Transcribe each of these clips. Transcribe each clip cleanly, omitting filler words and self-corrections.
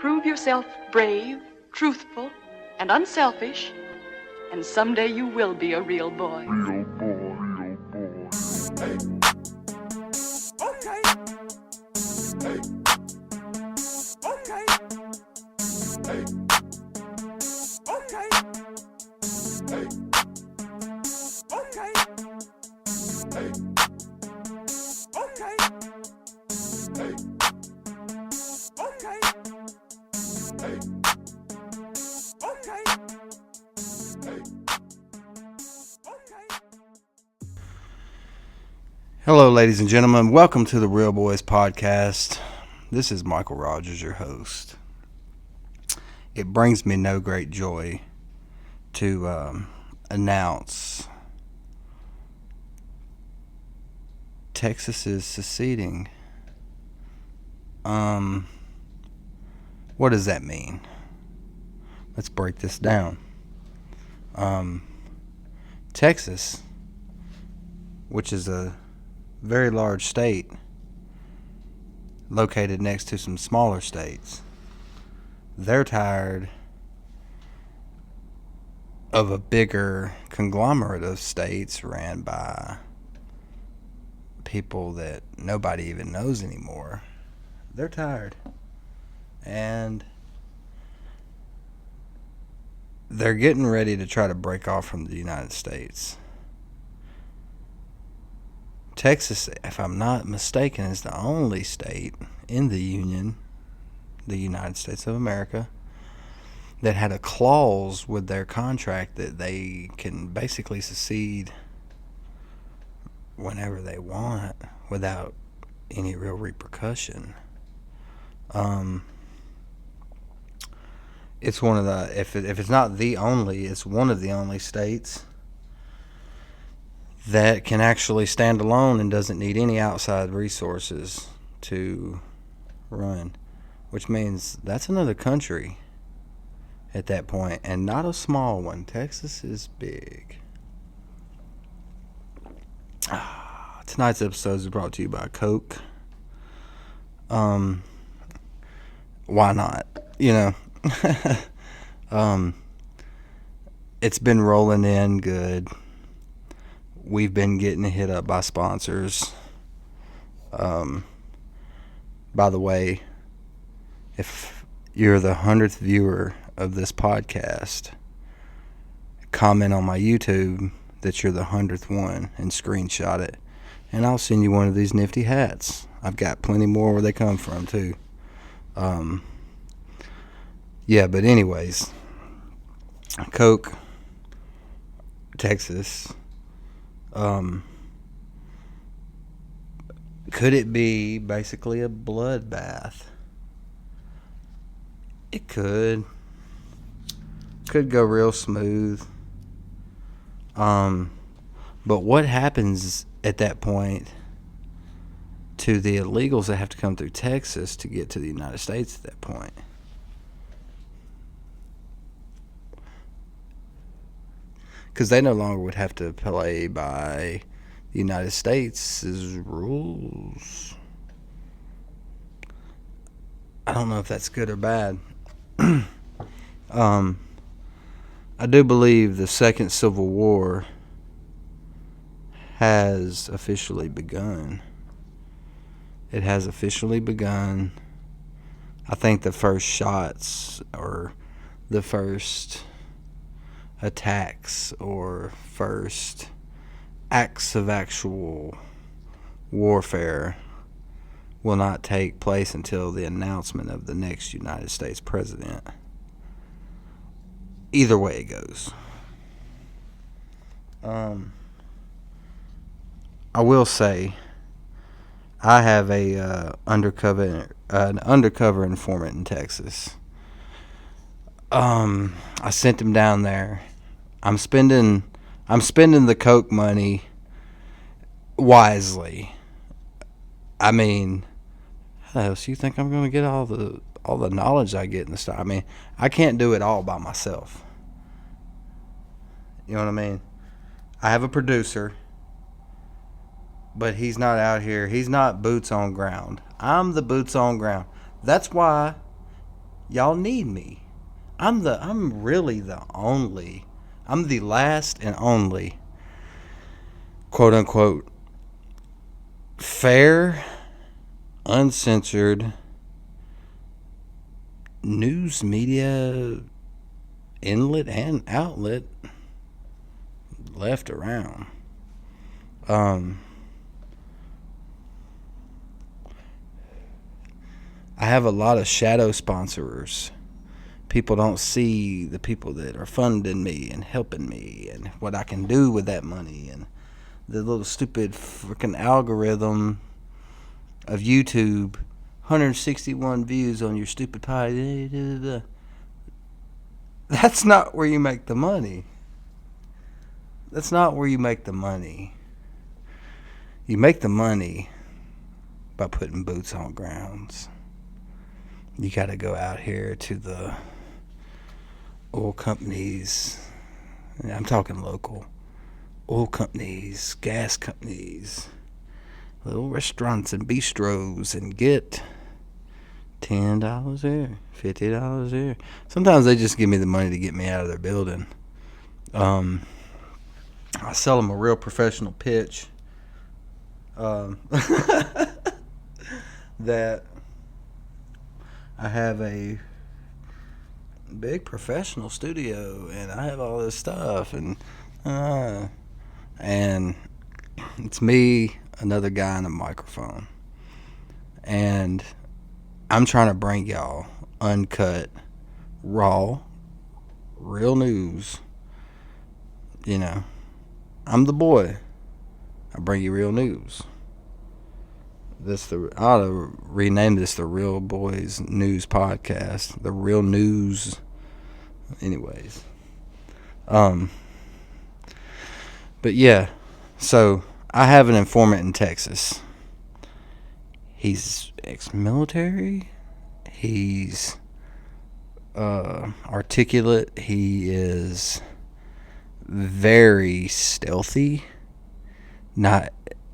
prove yourself brave, truthful, and unselfish, and someday you will be a real boy. Real boy, real boy. Hey. Okay. Hey. Okay. Hey. Okay. Hey. Okay. Hey. Okay. Hey. Okay. Hey. Okay. Hey. Okay. Hello, ladies and gentlemen. Welcome to the Real Boys Podcast. This is Michael Rogers, your host. It brings me no great joy to announce Texas is seceding. What does that mean? Let's break this down. Texas, which is a very large state located next to some smaller states, they're tired of a bigger conglomerate of states ran by people that nobody even knows anymore. They're tired. And they're getting ready to try to break off from the United States. Texas, if I'm not mistaken, is the only state in the Union, the United States of America, that had a clause with their contract that they can basically secede whenever they want without any real repercussion. It's one of the, if it's not the only, it's one of the only states that can actually stand alone and doesn't need any outside resources to run, which means that's another country at that point, and not a small one. Texas is big. Tonight's episode is brought to you by Coke. Why not? You know, it's been rolling in good. We've been getting hit up by sponsors. By the way, if you're the 100th viewer of this podcast, comment on my YouTube that you're the 100th one and screenshot it, and I'll send you one of these nifty hats. I've got plenty more where they come from too. Yeah, but anyways, Coke, Texas. Could it be basically a bloodbath? It could. Could go real smooth. But what happens at that point to the illegals that have to come through Texas to get to the United States at that point? Because they no longer would have to play by the United States' rules. I don't know if that's good or bad. I do believe the Second Civil War has officially begun. It has officially begun. I think the first shots or the first attacks or first acts of actual warfare will not take place until the announcement of the next United States president. Either way it goes. I will say I have an undercover informant in Texas. I sent him down there. I'm spending the Coke money wisely. I mean, how else you think I'm going to get all the knowledge I get in the stuff? I mean, I can't do it all by myself. You know what I mean? I have a producer, but he's not out here. He's not boots on ground. I'm the boots on ground. That's why Y'all need me. I'm the last and only quote unquote fair, uncensored news media inlet and outlet left around. I have a lot of shadow sponsors. People don't see the people that are funding me and helping me and what I can do with that money, and the little stupid freaking algorithm of YouTube. 161 views on your stupid pie. That's not where you make the money. That's not where you make the money. You make the money by putting boots on grounds. You got to go out here to the oil companies. I'm talking local. Oil companies, gas companies, little restaurants and bistros, and get $10 there, $50 there. Sometimes they just give me the money to get me out of their building. I sell them a real professional pitch. That I have a big professional studio and I have all this stuff, and it's me, another guy, and a microphone, and I'm trying to bring y'all uncut, raw, real news. You know, I'm the boy. I bring you real news. I ought to rename this the Real Boys News Podcast. The Real News. Anyways. But yeah. So, I have an informant in Texas. He's ex-military. He's articulate. He is very stealthy.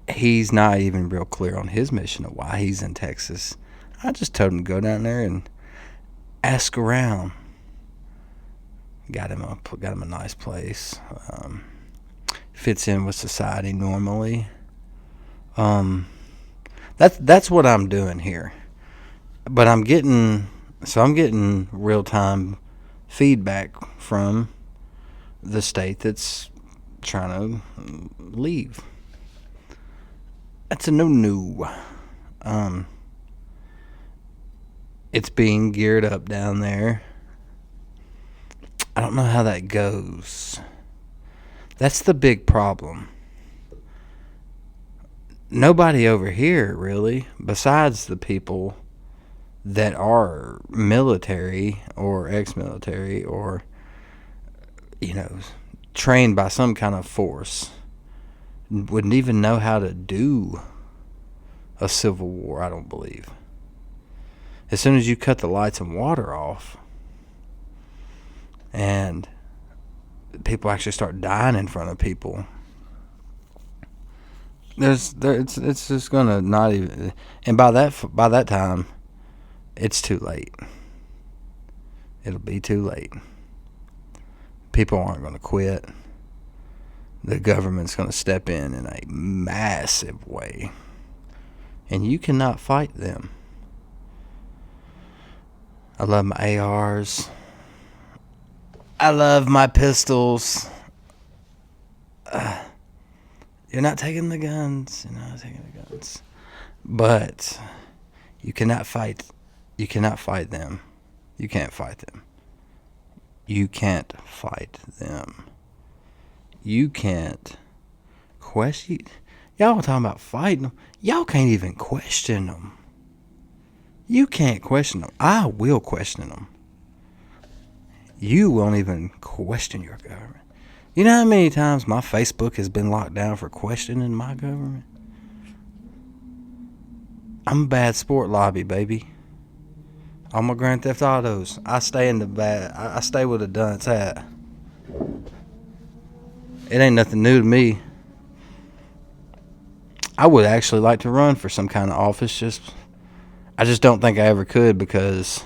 He's not even real clear on his mission of why he's in Texas. I just told him to go down there and ask around. Got him a nice place. Fits in with society normally. That's what I'm doing here. But I'm getting real time feedback from the state that's trying to leave. That's a no. It's being geared up down there. I don't know how that goes. That's the big problem. Nobody over here, really, besides the people that are military or ex-military or, trained by some kind of force, wouldn't even know how to do a civil war, I don't believe. As soon as you cut the lights and water off and people actually start dying in front of people, it's just gonna not even, and by that time it's too late. It'll be too late. People aren't going to quit. The government's going to step in a massive way. And you cannot fight them. I love my ARs. I love my pistols. You're not taking the guns. But you cannot fight. You cannot fight them. You can't fight them. You can't fight them. You can't question. Y'all talking about fighting them. Y'all can't even question them. You can't question them. I will question them. You won't even question your government. You know how many times my Facebook has been locked down for questioning my government? I'm a bad sport lobby, baby. All my Grand Theft Autos, I stay with a dunce hat. It ain't nothing new to me. I would actually like to run for some kind of office. I just don't think I ever could, because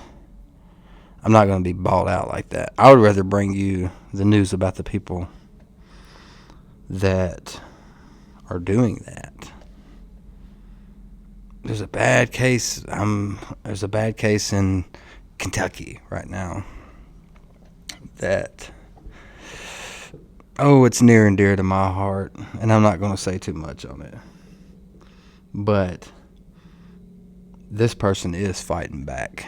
I'm not going to be balled out like that. I would rather bring you the news about the people that are doing that. There's a bad case. There's a bad case in Kentucky right now that, it's near and dear to my heart, and I'm not going to say too much on it. But this person is fighting back.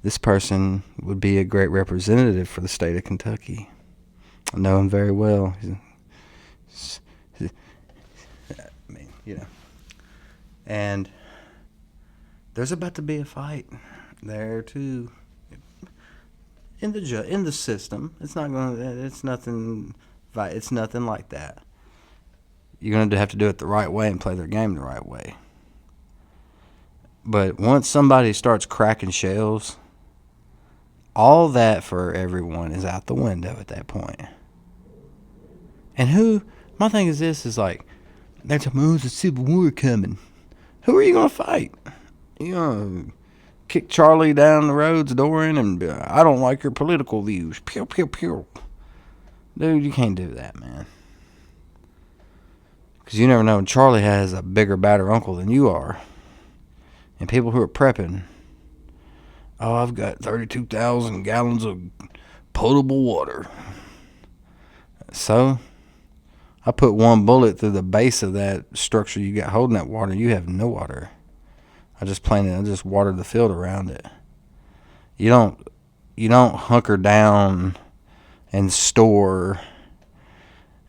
This person would be a great representative for the state of Kentucky. I know him very well. And there's about to be a fight there too. In the system, it's nothing like that. You're going to have to do it the right way and play their game the right way. But once somebody starts cracking shells, all that for everyone is out the window at that point. And my thing is this, is like, they're talking, there's a civil war coming. Who are you going to fight? You going to kick Charlie down the road's door in and be like, I don't like your political views. Pew, pew, pew. Dude, you can't do that, man. Because you never know. Charlie has a bigger, badder uncle than you are. And people who are prepping, I've got 32,000 gallons of potable water. So, I put one bullet through the base of that structure you got holding that water. You have no water. I just watered the field around it. You don't hunker down and store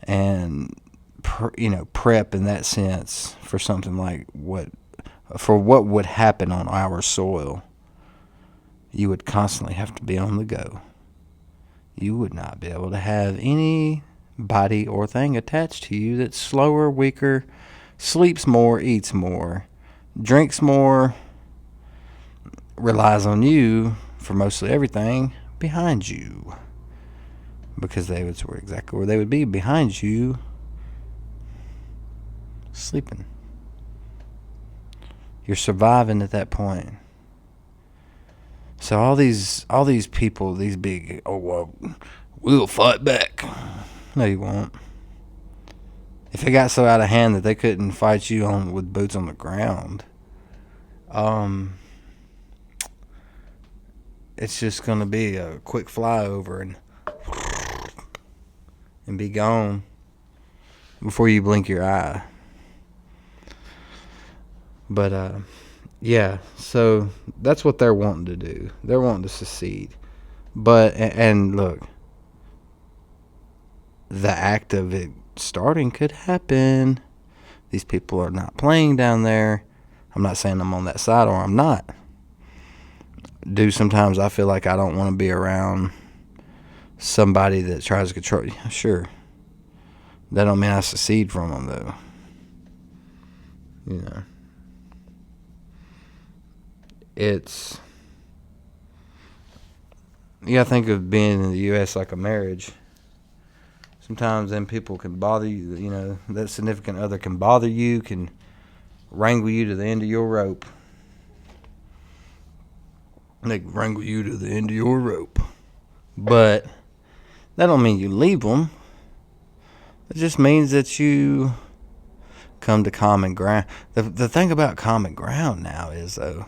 and prep in that sense for something like what would happen on our soil. You would constantly have to be on the go. You would not be able to have any body or thing attached to you that's slower, weaker, sleeps more, eats more, drinks more, relies on you for mostly everything behind you. Because that's exactly where they would be, behind you, sleeping. You're surviving at that point. So all these people, these big, we'll fight back. No, you won't. If it got so out of hand that they couldn't fight you with boots on the ground, it's just going to be a quick flyover and be gone before you blink your eye. But, yeah, so that's what they're wanting to do. They're wanting to secede. But, and look, the act of it starting could happen. These people are not playing down there. I'm not saying I'm on that side or I'm not. Sometimes I feel like I don't want to be around somebody that tries to control you. Sure. That don't mean I secede from them, though. You gotta think of being in the U.S. like a marriage. Sometimes then people can bother you, that significant other can bother you, can wrangle you to the end of your rope. They can wrangle you to the end of your rope. But that don't mean you leave them. It just means that you come to common ground. The thing about common ground now is, though,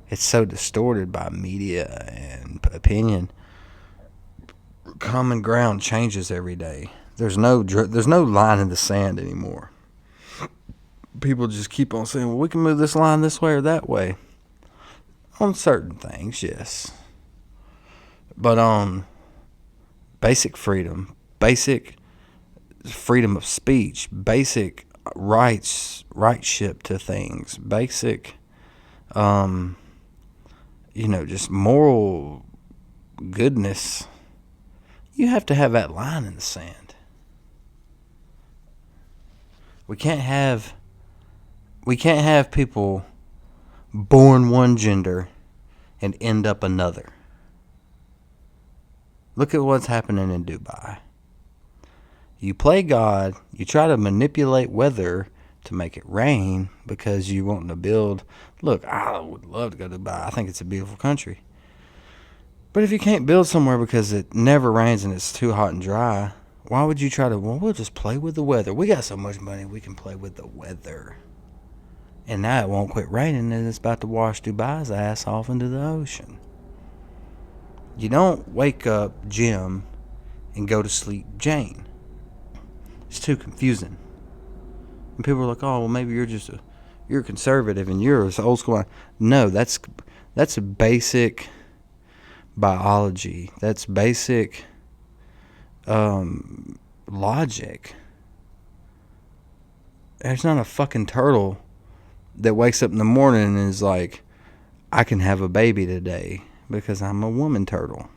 it's so distorted by media and opinion. Common ground changes every day. There's no line in the sand anymore. People just keep on saying, well, we can move this line this way or that way. On certain things, yes. But on basic freedom of speech, basic rightship to things, basic, just moral goodness, you have to have that line in the sand. We can't have people born one gender and end up another. Look at what's happening in Dubai. You play God, you try to manipulate weather to make it rain because you want to build. Look, I would love to go to Dubai. I think it's a beautiful country. But if you can't build somewhere because it never rains and it's too hot and dry, why would you try to, well, we'll just play with the weather. We got so much money, we can play with the weather. And now it won't quit raining and it's about to wash Dubai's ass off into the ocean. You don't wake up Jim and go to sleep Jane. It's too confusing. And people are like, oh, well, maybe you're conservative and you're old school. No, that's a basic biology. That's basic logic. There's not a fucking turtle that wakes up in the morning and is like, I can have a baby today because I'm a woman turtle,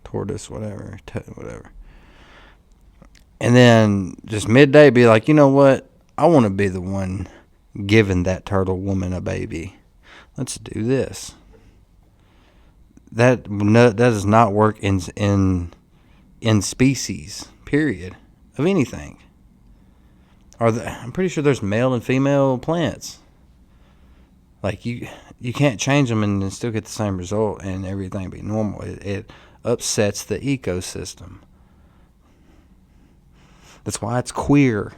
tortoise, whatever. And then just midday be like, you know what? I want to be the one giving that turtle woman a baby. Let's do this. That does not work in species, period, of anything. I'm pretty sure there's male and female plants. Like you can't change them and still get the same result and everything be normal. It upsets the ecosystem. That's why it's queer.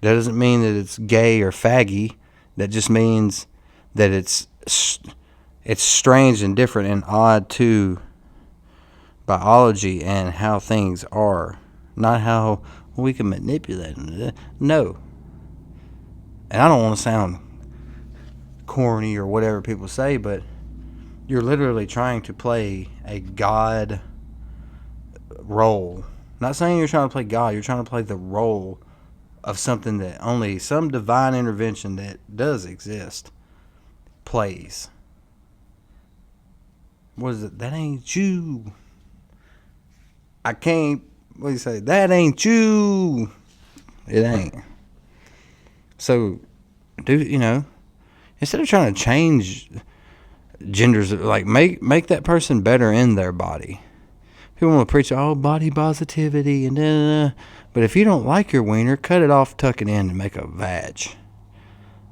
That doesn't mean that it's gay or faggy. That just means that it's strange and different and odd to biology and how things are. Not how we can manipulate them. No. And I don't want to sound corny or whatever people say, but you're literally trying to play a God role. Not saying you're trying to play God. You're trying to play the role of something that only some divine intervention that does exist plays. What is it? That ain't you. I can't. What do you say? That ain't you. It ain't. So, instead of trying to change genders, like make that person better in their body. People want to preach, body positivity and but if you don't like your wiener, cut it off, tuck it in, and make a vag.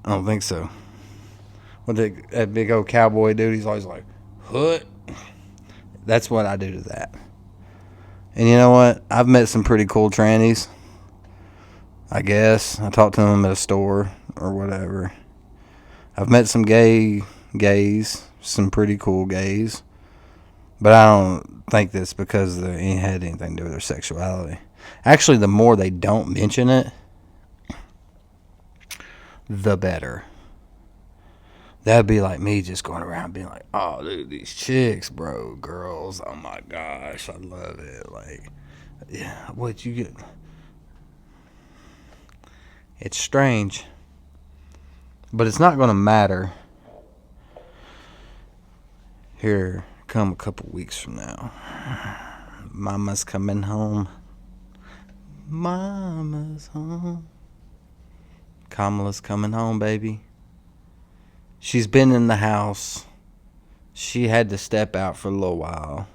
I don't think so. What that big old cowboy dude, he's always like, "Hut." That's what I do to that. And you know what? I've met some pretty cool trannies. I guess I talked to them at a store or whatever. I've met some gays, some pretty cool gays. But I don't think that's because it had anything to do with their sexuality. Actually, the more they don't mention it, the better. That'd be like me just going around being like, oh, dude, these chicks, bro, girls, oh my gosh, I love it. Like, yeah, what you get? It's strange. But it's not going to matter here come a couple weeks from now. Mama's coming home. Mama's home. Kamala's coming home, baby. She's been in the house. She had to step out for a little while.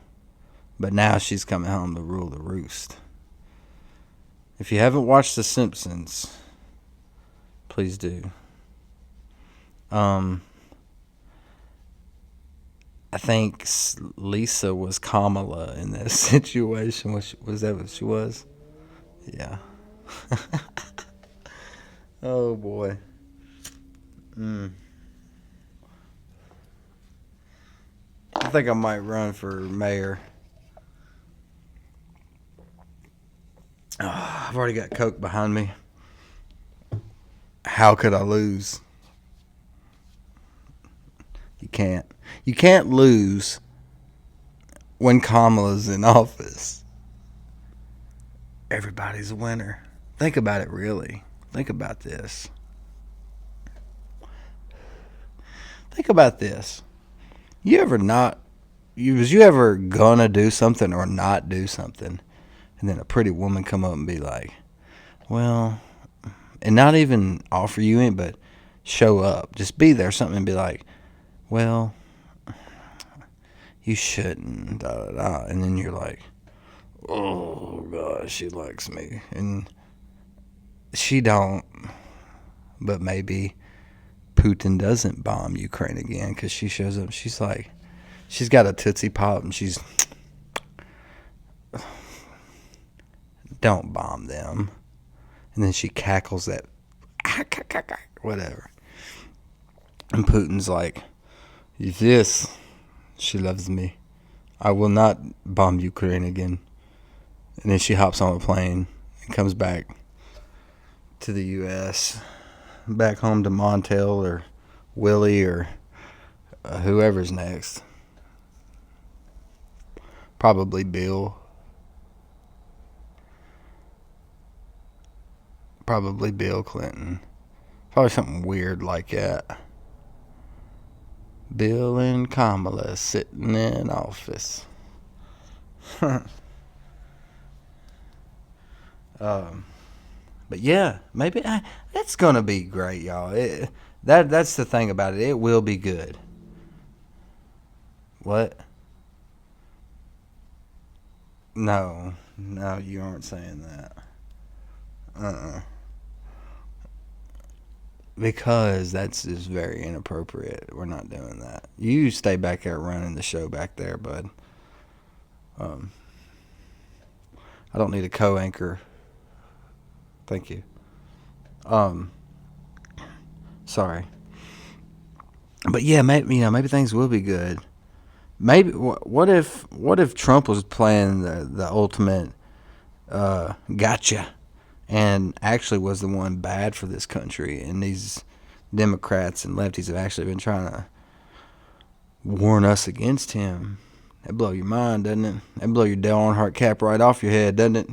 But now she's coming home to rule the roost. If you haven't watched The Simpsons, please do. I think Lisa was Kamala in that situation. Was that what she was? Yeah. Oh, boy. I think I might run for mayor. I've already got Coke behind me. How could I lose? You can't. You can't lose when Kamala's in office. Everybody's a winner. Think about it, really. Think about this. Think about this. You ever gonna do something or not do something, and then a pretty woman come up and be like, well, and not even offer you any, but show up. Just be there, something, and be like, well, you shouldn't, da da da. And then you're like, oh gosh, she likes me. And she don't, but maybe Putin doesn't bomb Ukraine again because she shows up. She's like, she's got a Tootsie Pop, and she's, don't bomb them. And then she cackles that, whatever. And Putin's like, yes, she loves me. I will not bomb Ukraine again. And then she hops on a plane and comes back to the U.S., back home to Montel or Willie or whoever's next. Probably Bill. Probably Bill Clinton. Probably something weird like that. Bill and Kamala sitting in office. But yeah, maybe it's gonna be great, y'all. That's the thing about it. It will be good. What? No, you aren't saying that. Because that's just very inappropriate. We're not doing that. You stay back there running the show back there, bud. I don't need a co-anchor. Thank you. Sorry. But yeah, maybe things will be good. Maybe what if Trump was playing the ultimate gotcha, and actually was the one bad for this country, and these Democrats and lefties have actually been trying to warn us against him. That blow your mind, doesn't it? That blow your Dale Earnhardt cap right off your head, doesn't it?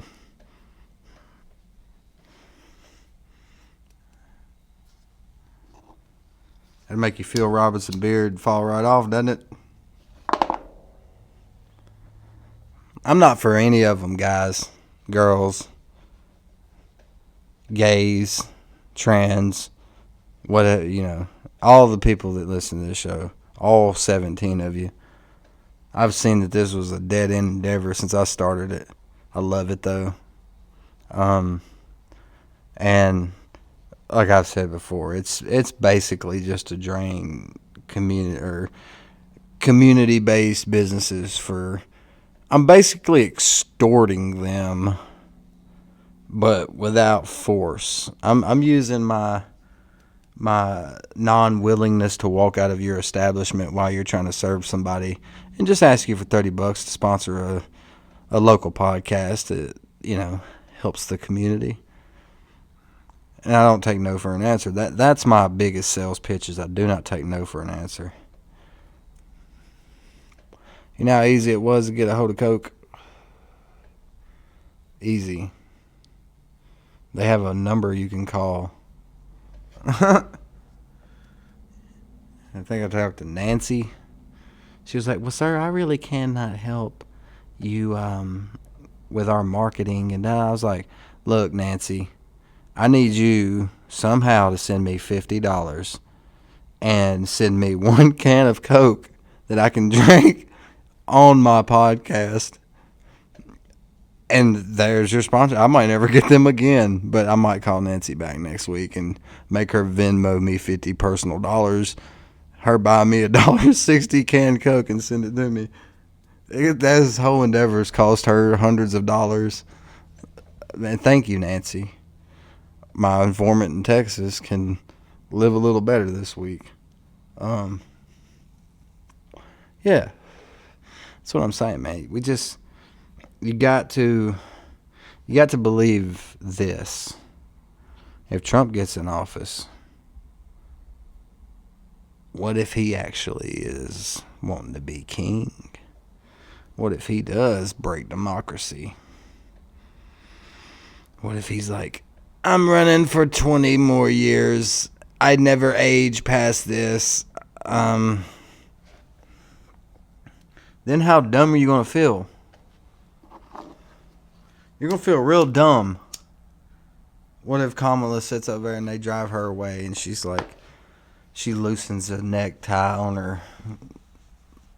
That'd make you feel Robinson beard fall right off, doesn't it? I'm not for any of them, guys, girls, gays, trans, whatever, all the people that listen to this show, all 17 of you. I've seen that this was a dead-end endeavor since I started it. I love it, though. And like I've said before, it's basically just to drain community-based businesses for. I'm basically extorting them, but without force. I'm using my non-willingness to walk out of your establishment while you're trying to serve somebody and just ask you for $30 to sponsor a local podcast that helps the community. And I don't take no for an answer. That's my biggest sales pitch, is I do not take no for an answer. You know how easy it was to get a hold of Coke? Easy. They have a number you can call. I think I talked to Nancy. She was like, well, sir, I really cannot help you with our marketing. And then I was like, look, Nancy, I need you somehow to send me $50 and send me one can of Coke that I can drink on my podcast. And there's your sponsor. I might never get them again, but I might call Nancy back next week and make her Venmo me 50 personal dollars. Her buy me $1.60 canned Coke and send it to me. This whole endeavor has cost her hundreds of dollars. Man, thank you, Nancy. My informant in Texas can live a little better this week. Yeah. That's what I'm saying, man. You got to believe this. If Trump gets in office, what if he actually is wanting to be king? What if he does break democracy? What if he's like, I'm running for 20 more years. I'd never age past this. Then how dumb are you going to feel? You're going to feel real dumb. What if Kamala sits up there and they drive her away and she's like, she loosens a necktie on her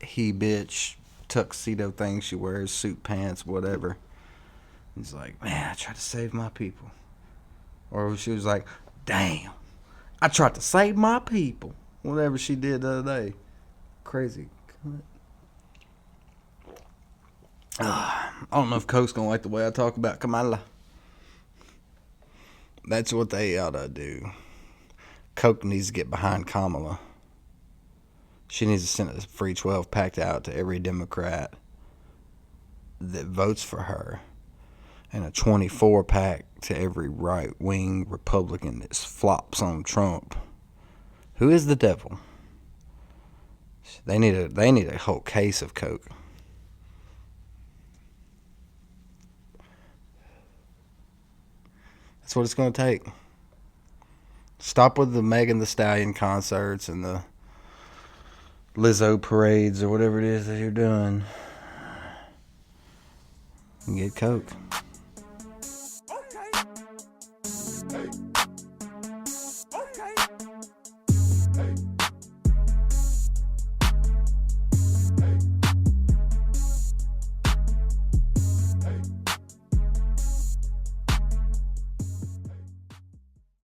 bitch tuxedo thing she wears, suit pants, whatever. He's like, man, I tried to save my people. Or she was like, damn, I tried to save my people. Whatever she did the other day. Crazy. I don't know if Coke's gonna like the way I talk about Kamala. That's what they ought to do. Coke needs to get behind Kamala. She needs to send a free 12 packed out to every Democrat that votes for her, and a 24 pack to every right wing Republican that flops on Trump. Who is the devil? They need a whole case of Coke. That's what it's going to take. Stop with the Megan Thee Stallion concerts and the Lizzo parades or whatever it is that you're doing. And get Coke.